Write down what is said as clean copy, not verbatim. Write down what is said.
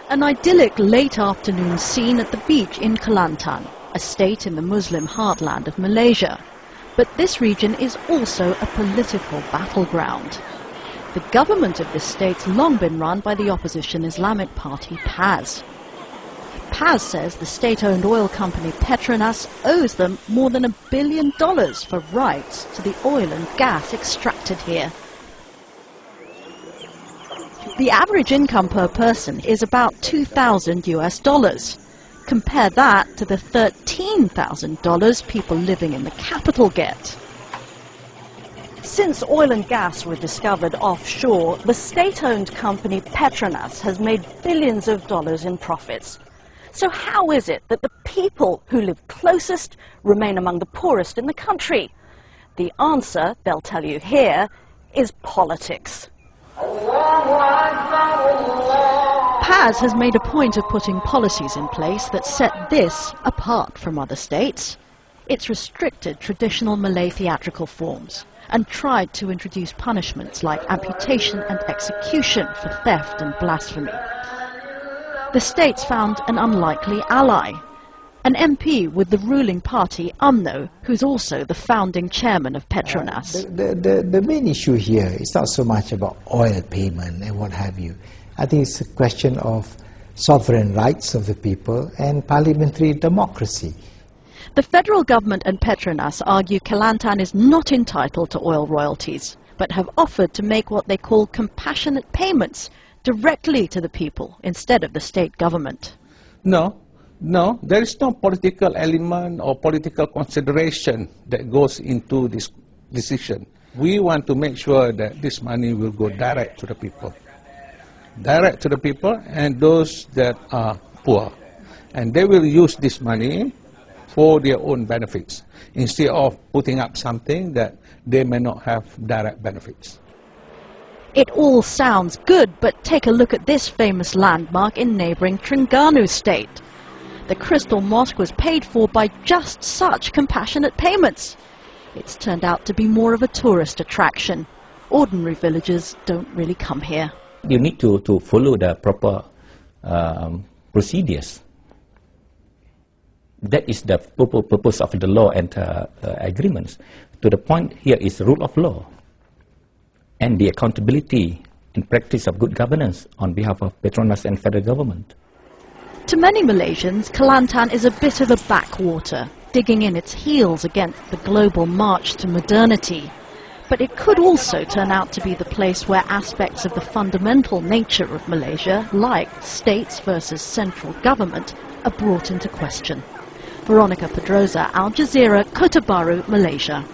An idyllic late afternoon scene at the beach in Kelantan, a state in the Muslim heartland of Malaysia. But this region is also a political battleground. The government of this state's long been run by the opposition Islamic party PAS. PAS says the state-owned oil company Petronas owes them more than $1 billion for rights to the oil and gas extracted here. The average income per person is about $2,000. Compare that to the $13,000 people living in the capital get. Since oil and gas were discovered offshore, the state-owned company Petronas has made billions of dollars in profits. So how is it that the people who live closest remain among the poorest in the country? The answer, they'll tell you here, is politics. PAS has made a point of putting policies in place that set this apart from other states. It's restricted traditional Malay theatrical forms and tried to introduce punishments like amputation and execution for theft and blasphemy. The state's found an unlikely ally, an MP with the ruling party, UMNO, who's also the founding chairman of Petronas. The main issue here is not so much about oil payment and what have you. I think it's a question of sovereign rights of the people and parliamentary democracy. The federal government and Petronas argue Kelantan is not entitled to oil royalties, but have offered to make what they call compassionate payments directly to the people instead of the state government. No, there is no political element or political consideration that goes into this decision. We want to make sure that this money will go direct to the people. Direct to the people and those that are poor. And they will use this money for their own benefits, instead of putting up something that they may not have direct benefits. It all sounds good, but take a look at this famous landmark in neighbouring Terengganu state. The Crystal Mosque was paid for by just such compassionate payments. It's turned out to be more of a tourist attraction. Ordinary villagers don't really come here. You need to follow the proper procedures. That is the purpose of the law and agreements. To the point here is rule of law and the accountability and practice of good governance on behalf of Petronas and federal government. To many Malaysians, Kelantan is a bit of a backwater, digging in its heels against the global march to modernity. But it could also turn out to be the place where aspects of the fundamental nature of Malaysia, like states versus central government, are brought into question. Veronica Pedrosa, Al Jazeera, Kota Bharu, Malaysia.